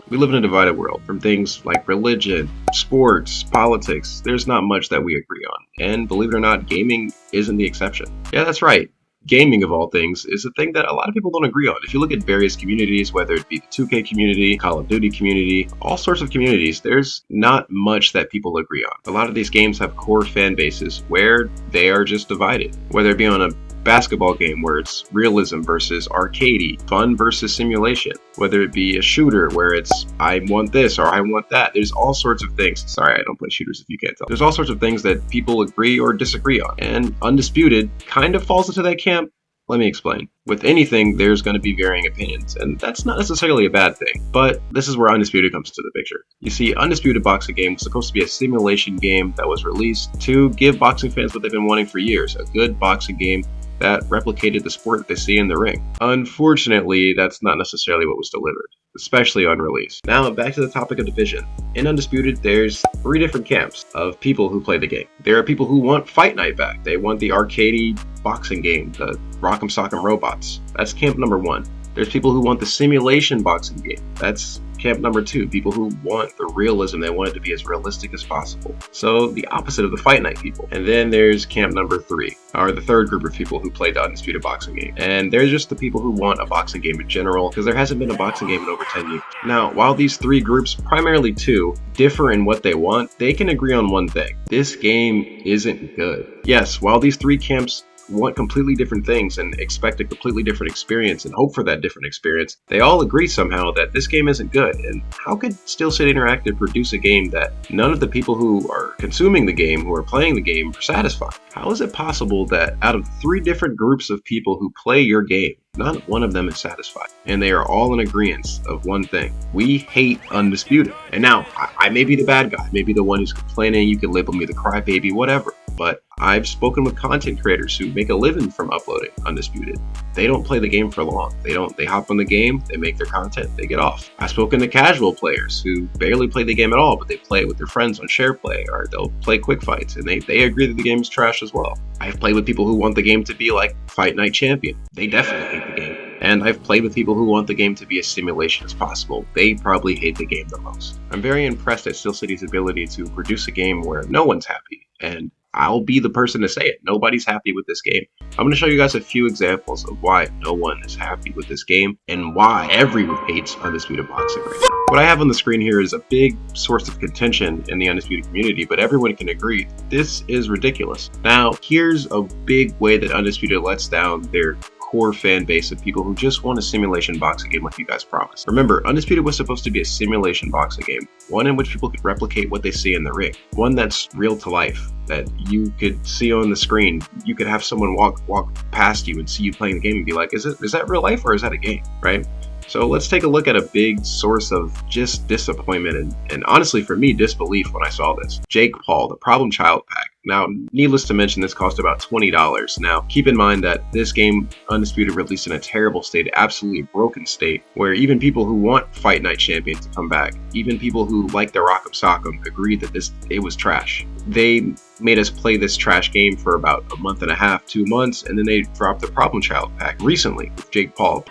We live in a divided world. From things like religion, sports, politics, there's not much that we agree on. And believe it or not, gaming isn't the exception. Yeah, that's right. Gaming, of all things, is a thing that a lot of people don't agree on. If you look at various communities, whether it be the 2K community, Call of Duty community, all sorts of communities, there's not much that people agree on. A lot of these games have core fan bases where they are just divided, whether it be on a basketball game where it's realism versus arcadey, fun versus simulation, whether it be a shooter where it's I want this or I want that. There's all sorts of things. Sorry, I don't play shooters if you can't tell. There's all sorts of things that people agree or disagree on, and Undisputed kind of falls into that camp. Let me explain. With anything, there's going to be varying opinions, and that's not necessarily a bad thing, but this is where Undisputed comes into the picture. You see, Undisputed Boxing Game was supposed to be a simulation game that was released to give boxing fans what they've been wanting for years, a good boxing game that replicated the sport that they see in the ring. Unfortunately, that's not necessarily what was delivered, especially on release. Now, back to the topic of division. In Undisputed, there's 3 different camps of people who play the game. There are people who want Fight Night back. They want the arcadey boxing game, the Rock'em Sock'em Robots. That's camp number 1. There's people who want the simulation boxing game. That's camp number 2. People who want the realism. They want it to be as realistic as possible. So the opposite of the Fight Night people. And then there's camp number 3, or the third group of people who play the Undisputed boxing game. And they're just the people who want a boxing game in general, because there hasn't been a boxing game in over 10 years. Now, while these 3 groups, primarily 2, differ in what they want, they can agree on one thing. This game isn't good. Yes, while these 3 camps want completely different things and expect a completely different experience and hope for that different experience, they all agree somehow that this game isn't good. And how could Steel City Interactive produce a game that none of the people who are consuming the game, who are playing the game, are satisfied? How is it possible that out of 3 different groups of people who play your game, not one of them is satisfied, and they are all in agreement of one thing? We hate Undisputed. And now, I may be the bad guy, maybe the one who's complaining, you can label me the crybaby, whatever, but I've spoken with content creators who make a living from uploading Undisputed. They don't play the game for long. They hop on the game, they make their content, they get off. I've spoken to casual players who barely play the game at all, but they play it with their friends on share play, or they'll play quick fights, and they agree that the game is trash as well. I've played with people who want the game to be like Fight Night Champion. They definitely hate the game. And I've played with people who want the game to be as simulation as possible. They probably hate the game the most. I'm very impressed at Steel City's ability to produce a game where no one's happy, and I'll be the person to say it. Nobody's happy with this game. I'm going to show you guys a few examples of why no one is happy with this game and why everyone hates Undisputed Boxing right now. What I have on the screen here is a big source of contention in the Undisputed community, but everyone can agree this is ridiculous. Now, here's a big way that Undisputed lets down their core fan base of people who just want a simulation boxing game like you guys promised. Remember, Undisputed was supposed to be a simulation boxing game, one in which people could replicate what they see in the ring, one that's real to life, that you could see on the screen. You could have someone walk past you and see you playing the game and be like, is that real life or is that a game, right? So let's take a look at a big source of just disappointment and honestly for me, disbelief when I saw this. Jake Paul, the Problem Child Pack. Now, needless to mention, this cost about $20. Now, keep in mind that this game, Undisputed, released in a terrible state, absolutely broken state, where even people who want Fight Night Champion to come back, even people who like the Rock'em Sock'em, agreed that it was trash. They made us play this trash game for about a month and a half, 2 months, and then they dropped the Problem Child Pack recently with Jake Paul.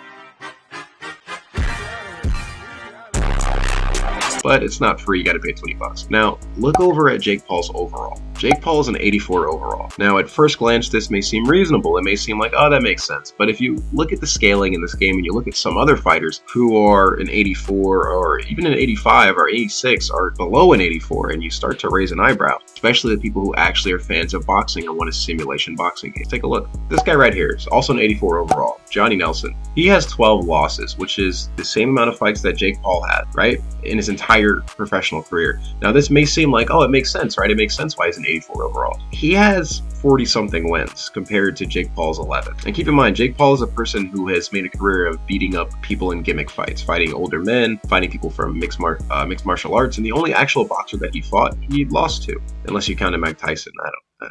But it's not free, you gotta pay $20. Now, look over at Jake Paul's overall. Jake Paul is an 84 overall. Now, at first glance, this may seem reasonable. It may seem like, oh, that makes sense. But if you look at the scaling in this game and you look at some other fighters who are an 84 or even an 85 or 86 or below an 84, and you start to raise an eyebrow, especially the people who actually are fans of boxing and want a simulation boxing game. Take a look. This guy right here is also an 84 overall, Johnny Nelson. He has 12 losses, which is the same amount of fights that Jake Paul had, right? In his entire professional career. Now, this may seem like, oh, it makes sense, right? It makes sense why he's an 84 overall. He has 40-something wins compared to Jake Paul's 11. And keep in mind, Jake Paul is a person who has made a career of beating up people in gimmick fights, fighting older men, fighting people from mixed martial arts, and the only actual boxer that he fought, he lost to, unless you counted Mike Tyson.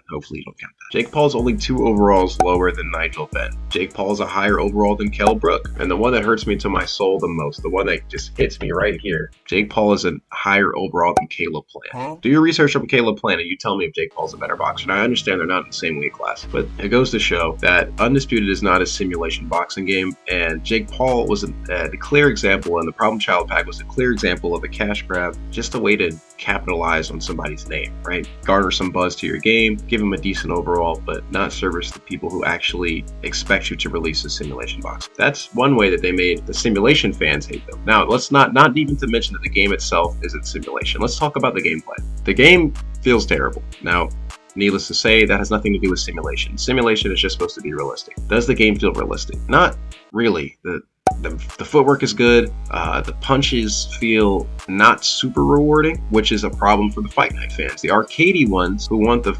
Hopefully you don't count that. Jake Paul's only 2 overalls lower than Nigel Benn. Jake Paul's a higher overall than Kell Brook. And the one that hurts me to my soul the most, the one that just hits me right here, Jake Paul is a higher overall than Caleb Plant. Do your research on Caleb Plant and you tell me if Jake Paul's a better boxer. And I understand they're not in the same weight class, but it goes to show that Undisputed is not a simulation boxing game, and Jake Paul was the clear example, and the Problem Child Pack was a clear example of a cash grab, just a way to capitalize on somebody's name, right? Garner some buzz to your game, give them a decent overall, but not service the people who actually expect you to release a simulation box. That's one way that they made the simulation fans hate them. Now, let's not even to mention that the game itself isn't simulation. Let's talk about the gameplay. The game feels terrible. Now, needless to say, that has nothing to do with simulation. Simulation is just supposed to be realistic. Does the game feel realistic? Not really. The footwork is good. The punches feel not super rewarding, which is a problem for the Fight Night fans. The arcadey ones who want the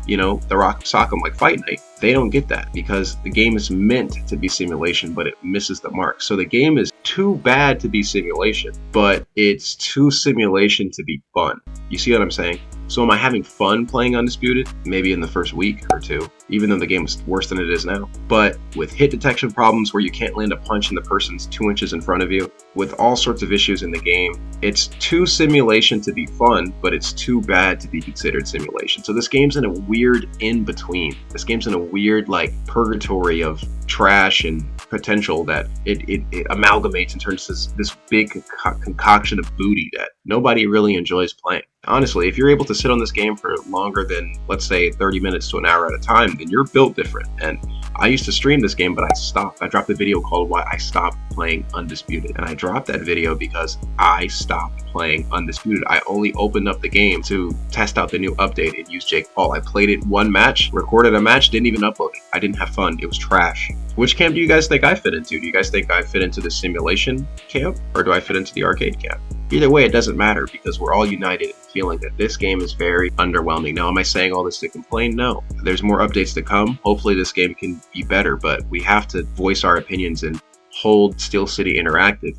rock sock'em like Fight Night, they don't get that because the game is meant to be simulation, but it misses the mark. So the game is too bad to be simulation, but it's too simulation to be fun. You see what I'm saying? So am I having fun playing Undisputed? Maybe in the first week or two, even though the game is worse than it is now. But with hit detection problems where you can't land a punch and the person's 2 inches in front of you, with all sorts of issues in the game, it's too simulation to be fun, but it's too bad to be considered simulation. So this game's in a weird in-between. This game's in a weird like purgatory of trash and potential that it amalgamates and turns this big concoction of booty that nobody really enjoys playing. Honestly, if you're able to sit on this game for longer than, let's say, 30 minutes to an hour at a time, then you're built different. And I used to stream this game, but I stopped. I dropped a video called Why I Stopped Playing Undisputed. And I dropped that video because I stopped playing Undisputed. I only opened up the game to test out the new update and use Jake Paul. I played it one match, recorded a match, didn't even upload it. I didn't have fun. It was trash. Which camp do you guys think I fit into? Do you guys think I fit into the simulation camp, or do I fit into the arcade camp? Either way, it doesn't matter because we're all united in feeling that this game is very underwhelming. Now, am I saying all this to complain? No. There's more updates to come. Hopefully this game can be better, but we have to voice our opinions and hold Steel City Interactive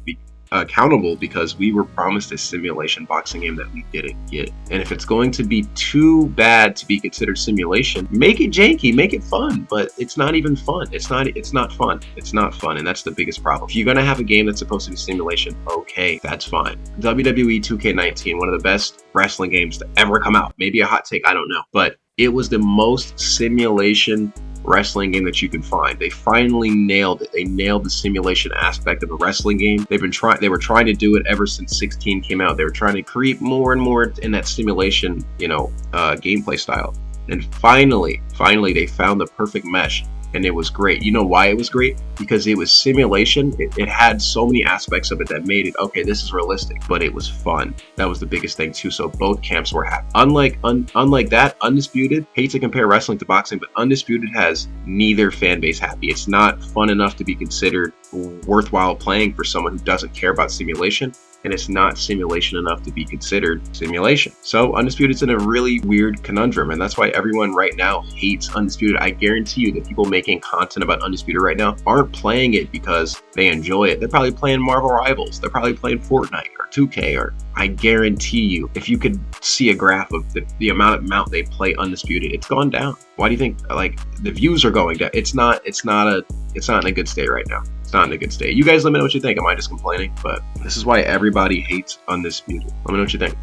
accountable because we were promised a simulation boxing game that we didn't get. And if it's going to be too bad to be considered simulation, make it janky, make it fun, but it's not even fun. It's not fun. It's not fun, and that's the biggest problem. If you're gonna have a game that's supposed to be simulation, okay, that's fine. WWE 2K19, one of the best wrestling games to ever come out. Maybe a hot take, I don't know, but it was the most simulation wrestling game that you can find. They finally nailed it. They nailed the simulation aspect of a wrestling game. They were trying to do it ever since 16 came out. They were trying to creep more and more in that simulation, gameplay style. And finally, they found the perfect mesh. And it was great. You know why it was great? Because it was simulation. It had so many aspects of it that made it, okay, this is realistic, but it was fun. That was the biggest thing too. So both camps were happy. Unlike that, Undisputed, hate to compare wrestling to boxing, but Undisputed has neither fan base happy. It's not fun enough to be considered worthwhile playing for someone who doesn't care about simulation, and it's not simulation enough to be considered simulation. So Undisputed's in a really weird conundrum, and that's why everyone right now hates Undisputed. I guarantee you that people making content about Undisputed right now aren't playing it because they enjoy it. They're probably playing Marvel Rivals. They're probably playing Fortnite or 2K, or I guarantee you, if you could see a graph of the amount they play Undisputed, it's gone down. Why do you think the views are going down? It's not in a good state right now. It's not in a good state. You guys let me know what you think. Am I just complaining? But this is why everybody hates Undisputed. Let me know what you think.